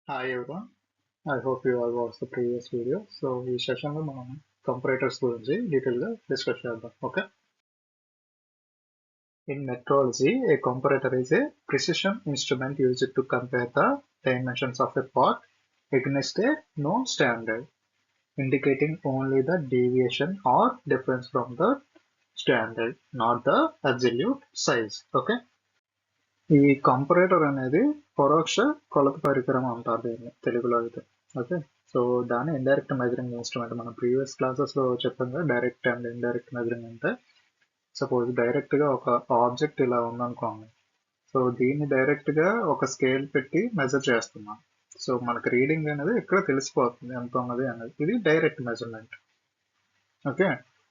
Hi everyone, I hope you all watched the previous video. So ఈ session లో మనం comparators గురించి detail గా డిస్కస్ చేద్దాం. Okay, in metrology a comparator is a precision instrument used to compare the dimensions of a part against a known standard, indicating only the deviation or difference from the standard, not the absolute size. Okay, ఈ comparator అనేది పరోక్ష కొలత పరికరం అంటారు దీన్ని తెలుగులో అయితే. Okay, so దాని ఇండైరెక్ట్ మెజరింగ్ ఇన్స్ట్రుమెంట్ మనం ప్రీవియస్ క్లాసెస్ లో చెప్పాం కదా, డైరెక్ట్ అండ్ ఇండైరెక్ట్ మెజరింగ్ అంటే సపోజ్ డైరెక్ట్ గా ఒక ఆబ్జెక్ట్ ఇలా ఉందనుకోండి. సో దీన్ని డైరెక్ట్ గా ఒక స్కేల్ పెట్టి మెజర్ చేస్తున్నాం. సో మనకు రీడింగ్ అనేది ఇక్కడ తెలిసిపోతుంది ఎంత ఉన్నది అనేది. ఇది డైరెక్ట్ మెజర్మెంట్. ఓకే,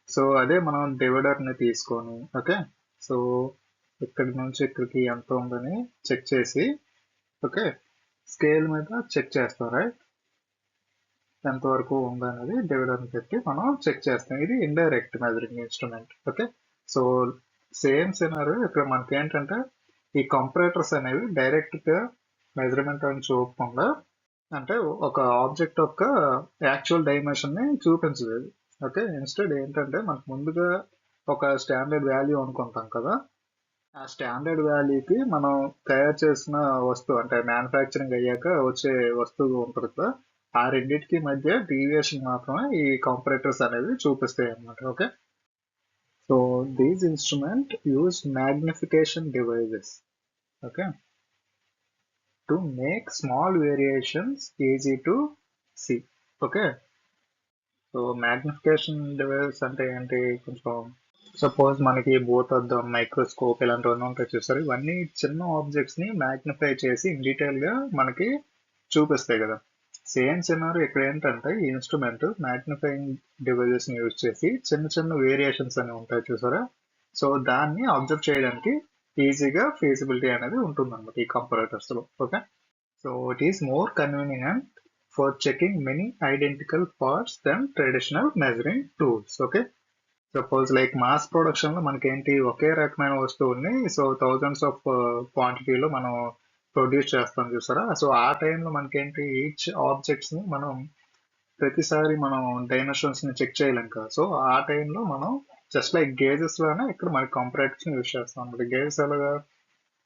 సో అదే మనం డివైడర్ ని తీసుకొని, ఓకే, సో ఇక్కడి నుంచి ఇక్కడికి ఎంత ఉందని చెక్ చేసి, ఓకే, స్కేల్ మీద చెక్ చేస్తాం. రైట్, ఎంతవరకు ఉందనేది డివిడర్ పెట్టి మనం చెక్ చేస్తాం. ఇది indirect measuring instrument. Okay, so same scenario ఇక్కడ మనకి ఏంటంటే ఈ కంపరేటర్స్ అనేవి డైరెక్ట్ గా మెజర్మెంట్ అని చూపకుండా, అంటే ఒక ఆబ్జెక్ట్ యొక్క యాక్చువల్ డైమెన్షన్ ని చూపించలేదు. ఓకే, ఇన్స్టెడ్ ఏంటంటే మనకు ముందుగా ఒక స్టాండర్డ్ వాల్యూ అనుకుంటాం కదా, ఆ స్టాండర్డ్ వాల్యూకి మనం తయారు చేసిన వస్తువు అంటే మ్యానుఫ్యాక్చరింగ్ అయ్యాక వచ్చే వస్తువు ఉంటుంది కదా, ఆ రెండింటికి మధ్య డీవియేషన్ మాత్రమే ఈ కంపరేటర్స్ అనేవి చూపిస్తాయి అన్నమాట. Okay, so these instrument use magnification devices, okay, to make small variations easy to see. Okay, so magnification device అంటే ఏంటి, కొంచెం సపోజ్ మనకి భూతద్దం, మైక్రోస్కోప్ ఇలాంటివన్నీ ఉంటాయి చూస్తారు. ఇవన్నీ చిన్న ఆబ్జెక్ట్స్ ని మ్యాగ్నిఫై చేసి ఇన్ డీటెయిల్ గా మనకి చూపిస్తాయి కదా. సేమ్ సినారియో ఇక్కడ ఏంటంటే ఈ ఇన్స్ట్రుమెంట్ మ్యాగ్నిఫైయింగ్ డివైజెస్ ని యూజ్ చేసి చిన్న చిన్న వేరియేషన్స్ అని ఉంటాయి చూసారా, సో దాన్ని అబ్జర్వ్ చేయడానికి ఈజీగా ఫీజిబిలిటీ అనేది ఉంటుంది అన్నమాట ఈ కంపరేటర్స్ లో. Okay, so it is more convenient for checking many identical parts than traditional measuring tools. Okay, suppose like mass production లో మనకేంటి ఒకే రకమైన వస్తువుల్ని సో థౌజండ్స్ ఆఫ్ క్వాంటిటీలో మనం ప్రొడ్యూస్ చేస్తాం చూసారా. సో ఆ టైంలో మనకేంటి ఈచ్ ఆబ్జెక్ట్స్ ని మనం ప్రతిసారి మనం డైమెన్షన్స్ ని చెక్ చేయలేం కదా. సో ఆ టైంలో మనం జస్ట్ లైక్ గేజెస్ లోనే ఇక్కడ మనకి కంపరేటర్స్ ని యూజ్ చేస్తాం అనమాట. గేజెస్ ఎలాగా,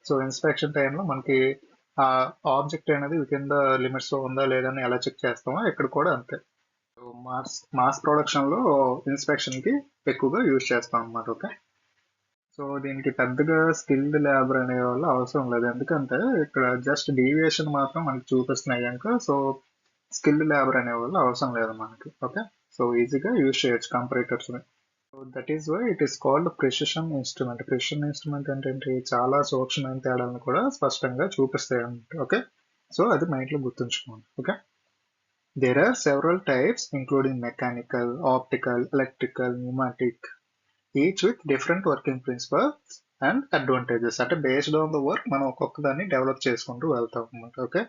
సో ఇన్స్పెక్షన్ టైంలో మనకి ఆ ఆబ్జెక్ట్ అనేది విత్ ఇన్ ద లిమిట్స్ లో ఉందా లేదా అని ఎలా చెక్ చేస్తామో ఇక్కడ కూడా అంతే. మాస్ మాస్ ప్రొడక్షన్ లో ఇన్స్పెక్షన్ కి ఎక్కువగా యూజ్ చేస్తాం అన్నమాట. ఓకే, సో దీనికి పెద్దగా స్కిల్డ్ లేబర్ అనే వాళ్ళు అవసరం లేదు, ఎందుకంటే ఇక్కడ జస్ట్ డీవియేషన్ మాత్రం మనకి చూపిస్తున్నాయి కనుక సో స్కిల్డ్ లేబర్ అనే వాళ్ళు అవసరం లేదు మనకి. ఓకే, సో ఈజీగా యూజ్ చేయొచ్చు కంపరేటర్స్ ని. So that is why it is called precision instrument. Precision instrument అంటే ఏంటి, చాలా సూక్ష్మమైన తేడాలను కూడా స్పష్టంగా చూపిస్తాయి అన్నమాట. ఓకే, సో అది మైండ్ లో గుర్తుంచుకోండి. Okay, there are several types including mechanical, optical, electrical, pneumatic, each with different working principles and advantages. అంటే బేస్డ్ ఆన్ ద వర్క్ మనం ఒక్కొక్క దాన్ని డెవలప్ చేసుకుంటూ వెళ్తాం అనమాట. ఓకే,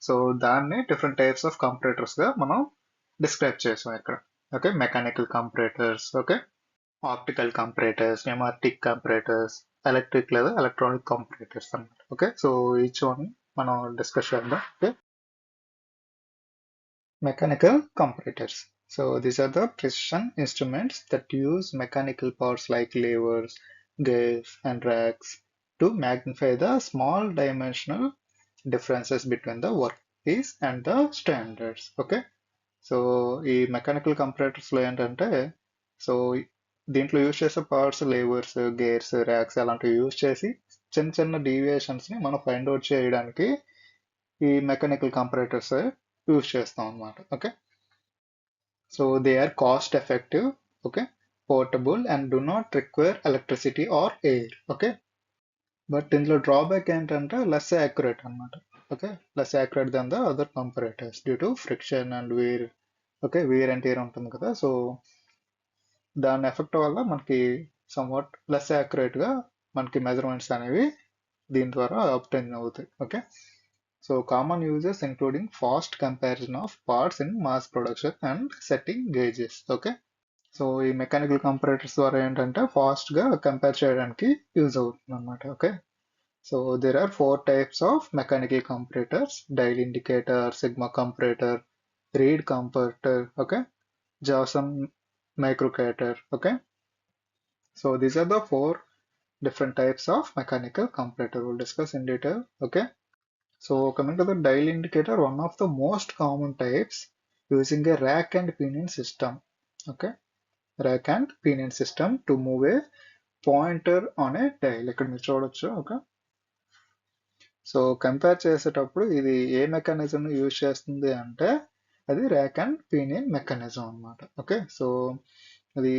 సో దాన్ని డిఫరెంట్ టైప్స్ ఆఫ్ కంపరేటర్స్ గా మనం డిస్క్రైబ్ చేసాం ఇక్కడ. Okay, mechanical comparators, okay, optical comparators, pneumatic comparators, electric లేదా ఎలక్ట్రానిక్ కంపరేటర్స్ అన్నమాట. ఓకే, సో ఈచ్ వన్ మనం డిస్కస్ చేద్దాం. Okay, mechanical comparators. So these are the precision instruments that use mechanical parts like levers, gears, and racks to magnify the small dimensional differences between the workpiece and the standards. Okay, so ఈ mechanical comparators లో ఏంటంటే, so దీంట్లో use చేసే parts లేవర్స్, gears, racks అలాంటివి use చేసి చిన్న చిన్న deviations ని మనం ఫైండ్ అవుట్ చేయడానికి ఈ మెకానికల్ కంపరేటర్స్ యూజ్ చేస్తాం అన్నమాట. Okay, so they are cost effective, okay, portable and do not require electricity or air. Okay, but ఇందులో డ్రాబ్యాక్ ఏంటంటే లెస్ యాక్యురేట్ అన్నమాట. Okay, less accurate than the other comparators due to friction and wear. Okay, wear and tear ఉంటుంది కదా, so దాని effect వల్ల మనకి somewhat less accurate గా మనకి మెజర్మెంట్స్ అనేవి దీని ద్వారా అబ్టైన్ అవుతాయి. Okay, so common uses including fast comparison of parts in mass production and setting gauges. Okay, so ఈ మెకానికల్ కంపరేటర్స్ ద్వారా ఏంటంటే ఫాస్ట్ గా కంపేర్ చేయడానికి యూజ్ అవుతుంది అనమాట. Okay, So there are four types of mechanical comparators: dial indicator, sigma comparator, reed comparator, okay, Jawson microcator, okay. So these are the four different types of mechanical comparator. We'll discuss in detail, okay. So coming to the dial indicator, one of the most common types using a rack and pinion system, okay, rack and pinion system to move a pointer on a dial. ఇక్కడ మీరు చూడొచ్చు, okay. So compare చేసేటప్పుడు ఇది ఏ mechanism use చేస్తుంది అంటే అది rack and pinion mechanism అన్నమాట, okay. So అది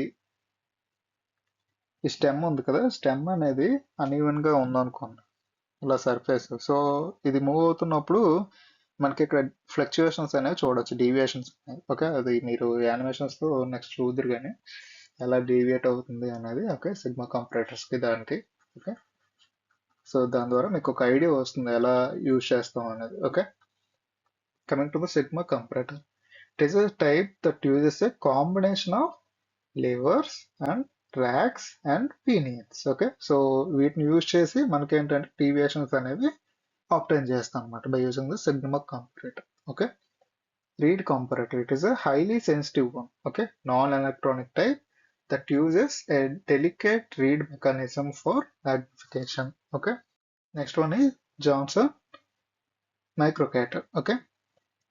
ఈ స్టెమ్ ఉంది కదా, స్టెమ్ అనేది అన్ఈవెన్ గా ఉందనుకోండి, ఇలా సర్ఫేస్. సో ఇది మూవ్ అవుతున్నప్పుడు మనకి ఇక్కడ ఫ్లక్చుయేషన్స్ అనేవి చూడొచ్చు, డీవియేషన్స్ అనేవి, ఓకే. అది మీరు యానిమేషన్స్ తో నెక్స్ట్ చూద్దరు కానీ ఎలా డీవియేట్ అవుతుంది అనేది, ఓకే, సిగ్మా కంపరేటర్స్ కి దానికి, ఓకే. సో దాని ద్వారా మీకు ఒక ఐడియా వస్తుంది ఎలా యూజ్ చేస్తాం అనేది, okay. Coming to the sigma comparator, it is a type that uses a combination of levers and racks and pinions, okay. So వీటిని యూజ్ చేసి మనకి ఏంటంటే డీవియేషన్స్ అనేవి ఆప్టైన్ చేస్తాం అనమాట by using the sigma comparator, okay. Reed comparator, it is a highly sensitive one, okay, non-electronic type that uses a delicate reed mechanism for magnification, okay. Next one is Johnson microcator, okay,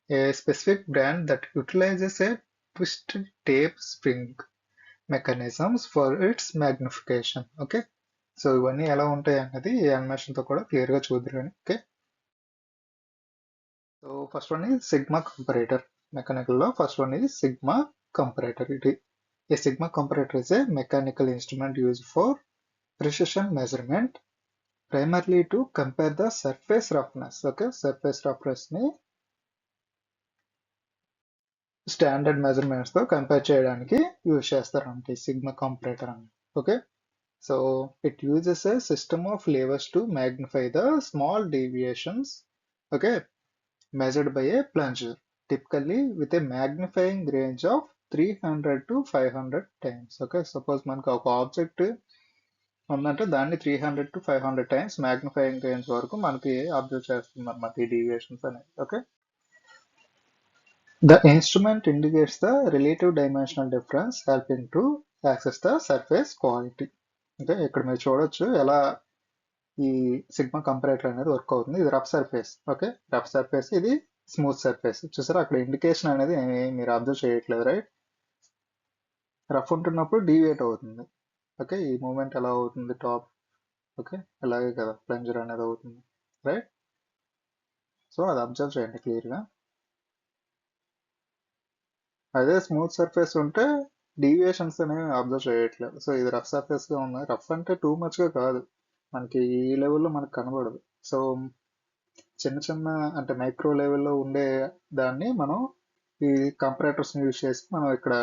a specific brand that utilizes a twisted tape spring mechanisms for its magnification, okay. So ఇవన్నీ ఎలా ఉంటాయి అన్నది ఈ animation తో కూడా clear గా చూద్దరు కానీ, okay. So first one is sigma comparator. Mechanical లో first one is sigma comparator. A sigma comparator is a mechanical instrument used for precision measurement, primarily to compare the surface roughness, okay. Surface roughness ని standard measurements తో compare చేయడానికి use చేస్తారంటే sigma comparator అని, okay. So it uses a system of levers to magnify the small deviations, okay, measured by a plunger, typically with a magnifying range of 300 to 500 times, okay. Suppose మనకు ఒక object ఉందంటే దాన్ని 300 to 500 times magnifying range వరకు మనకి observe చేస్తుంది అన్నమాట ఈ deviations అనేది, okay. The instrument indicates the relative dimensional difference, helping to access the surface quality, okay. ఇక్కడ మీరు చూడొచ్చు ఎలా ఈ సిగ్మా కంపరేటర్ అనేది వర్క్ అవుతుంది. ఇది rough surface, okay, rough surface, ఇది స్మూత్ సర్ఫేస్. చూసారా అక్కడ ఇండికేషన్ అనేది మీరు అబ్జర్వ్ చేయట్లేదు, రైట్. రఫ్ ఉంటున్నప్పుడు డీవియేట్ అవుతుంది, ఓకే. ఈ మూమెంట్ ఎలా అవుతుంది టాప్, ఓకే, అలాగే కదా ప్లంజర్ అనేది అవుతుంది, రైట్. సో అది అబ్జర్వ్ చేయండి క్లియర్గా. అదే స్మూత్ సర్ఫేస్ ఉంటే డీవియేషన్స్ అనేవి అబ్జర్వ్ చేయట్లేదు. సో ఇది రఫ్ సర్ఫేస్ గా ఉంది. రఫ్ అంటే టూ మచ్ గా కాదు, మనకి ఈ లెవెల్లో మనకు కనబడదు. సో చిన్న చిన్న అంటే మైక్రో లెవెల్లో ఉండే దాన్ని మనం ఈ కంపరేటర్స్ యూజ్ చేసి మనం ఇక్కడ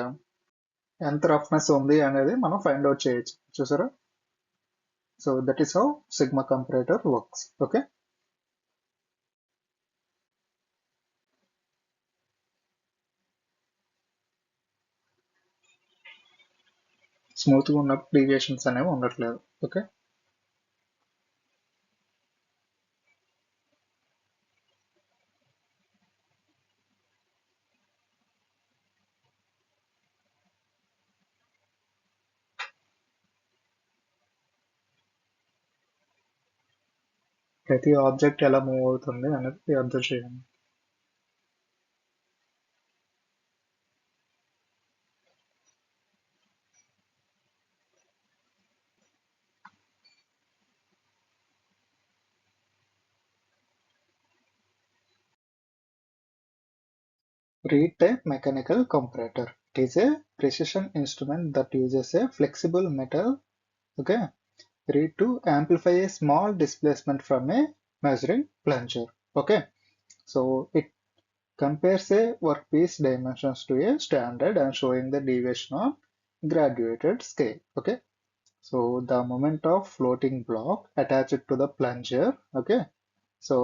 ఎంత రఫ్నెస్ ఉంది అనేది మనం ఫైండ్ అవుట్ చేయొచ్చు, చూసారా. So that is how sigma comparator works, okay. Smooth గా ఉన్నప్పుడు డీవియేషన్స్ అనేవి ఉండట్లేదు, ఓకే. ప్రతి ఆబ్జెక్ట్ ఎలా మూవ్ అవుతుంది అనేది అబ్జర్వ్ చేయండి. Reed type mechanical comparator. It is a precision instrument that uses a flexible metal, okay, reed to amplify a small displacement from a measuring plunger, okay. So it compares a workpiece dimensions to a standard and showing the deviation on graduated scale, okay. So the moment of floating block attached to the plunger, okay, so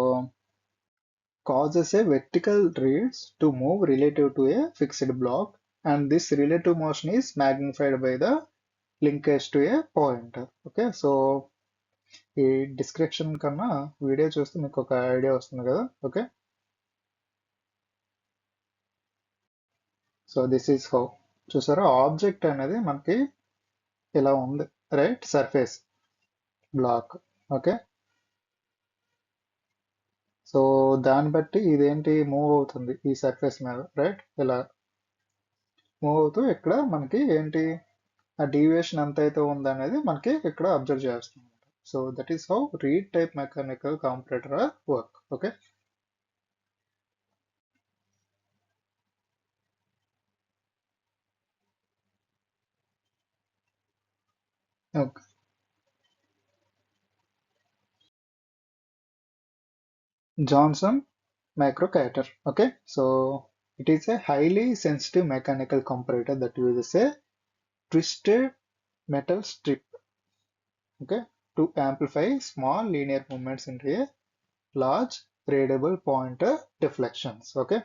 causes a vertical reeds to move relative to a fixed block, and this relative motion is magnified by the linkage to a pointer, okay. So ఈ description కన్నా video చూస్తే మీకు ఒక idea వస్తుంది కదా. Okay, so this is how. చూసారా, object అనేది మనకి ఇలా ఉంది, right? Surface block. Okay, so దాన్ని బట్టి ఇదేంటి మూవ్ అవుతుంది ఈ సర్ఫేస్ మీద, రైట్? ఇలా మూవ్ అవుతూ ఇక్కడ మనకి ఏంటి ఆ డీవియేషన్ ఎంత అయితే ఉందనేది మనకి ఇక్కడ అబ్జర్వ్ చేస్తుంది. So that is how reed type mechanical comparator work. Okay, okay. Johnson microcater. Okay, so it is a highly sensitive mechanical comparator that uses a twisted metal strip, okay, to amplify small linear movements into a large readable pointer deflections. Okay,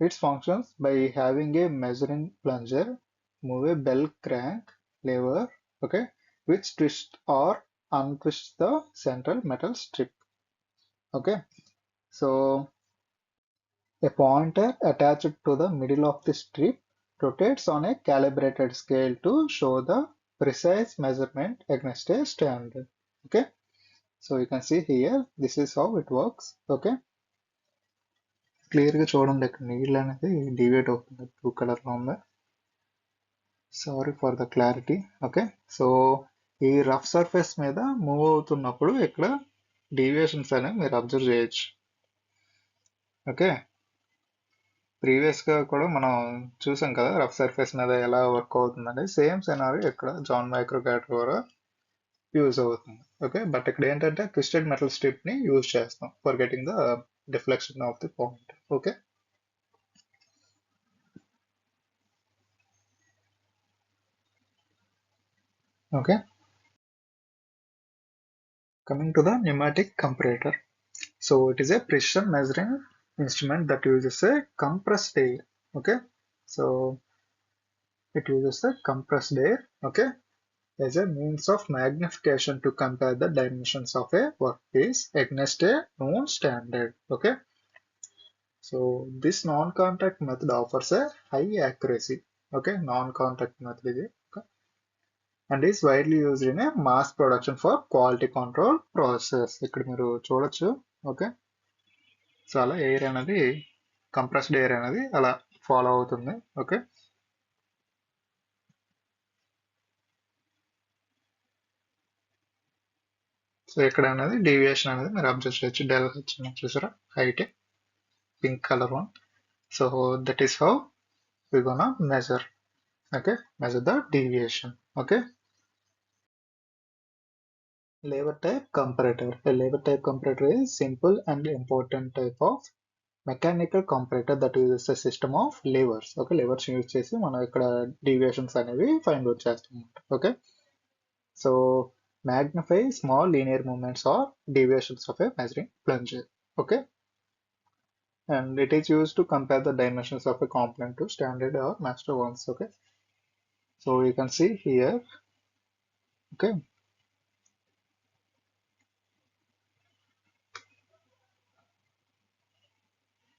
it functions by having a measuring plunger move a bell crank lever, okay, which twists or untwists the central metal strip. Okay, so a pointer attached to the middle of the strip rotates on a calibrated scale to show the precise measurement against a standard. Okay, so you can see here, this is how it works. Okay, క్లియర్గా చూడండి, ఇక్కడ నీళ్ళు అనేది డివేట్ అవుతుంది, blue కలర్లో ఉంది. Sorry for the clarity. Okay, so ఈ rough surface మీద మూవ్ అవుతున్నప్పుడు ఇక్కడ డీవియేషన్స్ అనేవి మీరు అబ్జర్వ్ చేయొచ్చు. ఓకే, ప్రీవియస్గా కూడా మనం చూసాం కదా రఫ్ సర్ఫేస్ మీద ఎలా వర్క్ అవుతుందని. సేమ్ సినారీ ఇక్కడ జాన్ మైక్రోకాటర్ ద్వారా యూజ్ అవుతుంది. ఓకే, బట్ ఇక్కడ ఏంటంటే ట్విస్టెడ్ మెటల్ స్ట్రిప్ ని యూజ్ చేస్తాం for getting the deflection of the point. Okay, okay. Coming to the pneumatic comparator. So it is a precision measuring instrument that uses a compressed air. Okay, so it uses a compressed air, okay, as a means of magnification to compare the dimensions of a workpiece against a known standard. Okay, so this non-contact method offers a high accuracy. Okay, non-contact method is okay, and is widely used in a mass production for quality control process. ఇక్కడ మీరు చూడొచ్చు. Okay, so అలా air అనేది, compressed air అనేది అలా follow అవుతుంది. Okay, so ఇక్కడ అనేది డీవియేషన్ అనేది మీరు అబ్జర్వ్ చేయొచ్చు. డెల్ హెచ్ చూసారా, height pink colour one. So that is how we gonna measure. Okay, measure the deviation. Okay, lever type comparator. A lever type comparator is simple and important type of mechanical comparator that uses a system of levers. Okay, levers use చేసి మనం ఇక్కడ deviations అనేవి find out చేస్తాం. Okay, so magnify small linear movements or deviations of a measuring plunger. Okay, and it is used to compare the dimensions of a component to standard or master ones. Okay, so you can see here. Okay,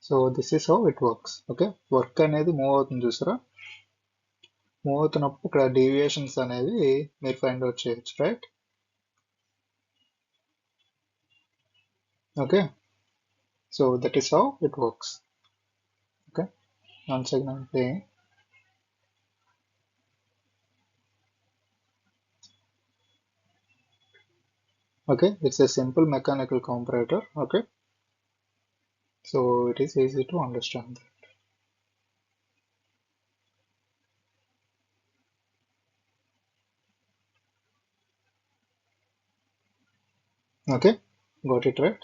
so this is how it works. Okay, work అనేది move అవుతుంది చూసారా, move అవుతున్నప్పుడు ఇక్కడ deviations అనేవి మీరు find out చేయొచ్చు, right? Okay, so that is how it works. Okay, once again I'm playing. Okay, it's a simple mechanical comparator. Okay, so it is easy to understand. Okay, got it right?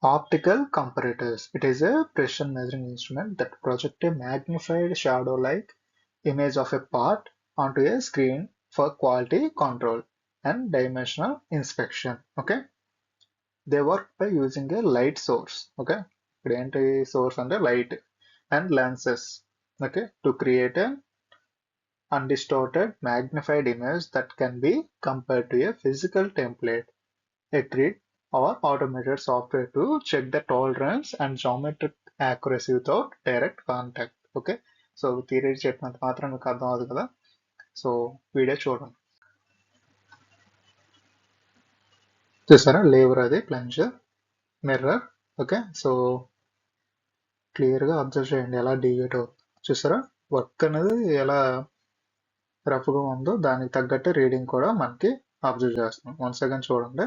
Optical comparators. It is a precision measuring instrument that projects a magnified shadow-like image of a part onto a screen for quality control and dimensional inspection. Okay, they work by using a light source. Okay, ఏంటి source అంటే light, and lenses. okay, to create an undistorted magnified image that can be compared to a physical template, a grid, or automated software to check the tolerance and geometric accuracy without direct contact. Okay, so theory చెప్పినంత మాత్రం మీకు అర్థం అవుతుంది కదా. So video చూడండి. చూసారా, లేవర్ అది plunger, mirror. Okay, so క్లియర్గా అబ్జర్వ్ చేయండి ఎలా డివియేట్ అవుతుంది. చూసారా, వర్క్ అనేది ఎలా రఫ్గా ఉందో దానికి తగ్గట్టు రీడింగ్ కూడా మనకి అబ్జర్వ్ చేస్తున్నాం. 1 సెకండ్ చూడండి.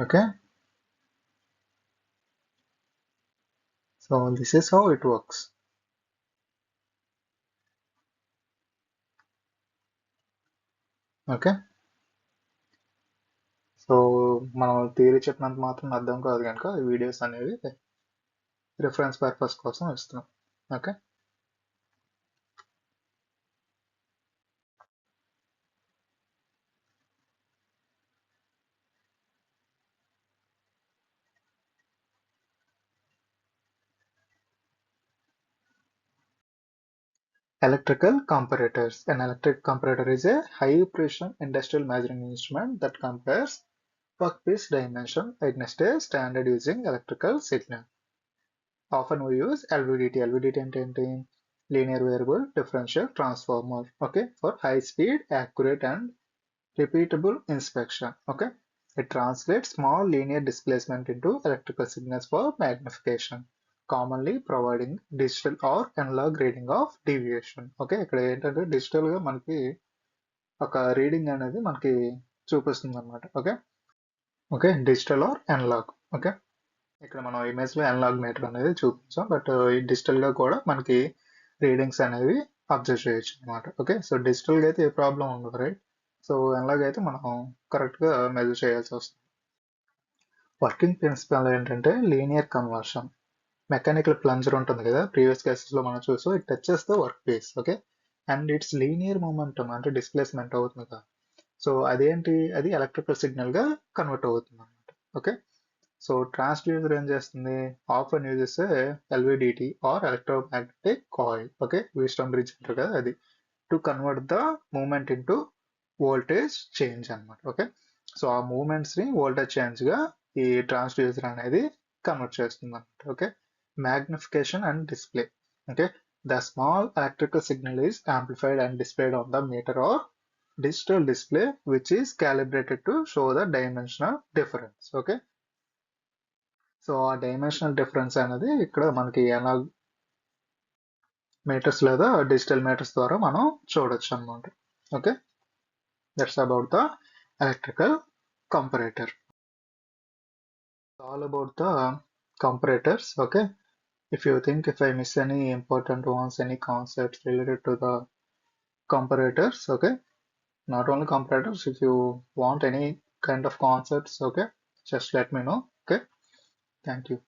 Okay, so this is how it works. Okay, so మనం థియరీ చెప్పినంత మాత్రం అర్థం కాదు కనుక ఈ వీడియోస్ అనేవి రిఫరెన్స్ పర్పస్ కోసం ఇస్తున్నాం. Okay, electrical comparators. An electric comparator is a high precision industrial measuring instrument that compares workpiece dimension against a standard using electrical signal. Often we use LVDT. LVDT అంటే ఏంటి? Linear Variable Differential Transformer. Okay, for high speed, accurate and repeatable inspection. Okay, it translates small linear displacement into electrical signals for magnification, commonly providing digital or analog reading of deviation. Okay, ఇక్కడ ఏంటంటే digital గా మనకి ఒక reading అనేది మనకి చూపిస్తుంది అనమాట. Okay, okay, digital or analog. Okay, ఇక్కడ మనం ఇమేజ్ లో అనలాగ్ మీటర్ అనేది చూపించాం, బట్ ఈ డిజిటల్ గా కూడా మనకి రీడింగ్స్ అనేవి అబ్జర్వ్ చేయొచ్చు అనమాట. ఓకే, సో డిజిటల్ గా అయితే ఏ ప్రాబ్లం ఉండదు, రైట్? సో అనలాగ్ అయితే మనం కరెక్ట్ గా మెజర్ చేయాల్సి వస్తుంది. వర్కింగ్ ప్రిన్సిపల్ ఏంటంటే లీనియర్ కన్వర్షన్. మెకానికల్ ప్లంజర్ ఉంటుంది కదా, ప్రీవియస్ కేసెస్ లో మనం చూసాం, it touches the work piece. Okay, and it's linear momentum అంటే డిస్ప్లేస్మెంట్ అవుతుంది కదా, సో అదేంటి, అది ఎలక్ట్రికల్ సిగ్నల్ గా కన్వర్ట్ అవుతుంది అనమాట. ఓకే, సో ట్రాన్స్డ్యూసర్ ఏం చేస్తుంది, often uses LVDT or electromagnetic coil. Okay, Wheatstone bridge అంటారు కదా అది, to convert the movement into voltage change అనమాట. ఓకే, సో ఆ మూమెంట్స్ ని వోల్టేజ్ చేంజ్ గా ఈ ట్రాన్స్డ్యూసర్ అనేది కన్వర్ట్ చేస్తుంది అనమాట. Okay, magnification and display. Okay, the small electrical signal is amplified and displayed on the meter or digital display, which is calibrated to show the dimensional difference. Okay, so ఆ dimensional difference అనేది ఇక్కడ మనకి analogue metres లేదా digital metres ద్వారా మనం చూడొచ్చు అనమాట. Okay, that's about the electrical comparator. All about the comparators. Okay, if you think if I miss any important ones, any concepts related to the comparators, okay, not only comparators, if you want any kind of concepts, okay, just let me know. Okay, thank you.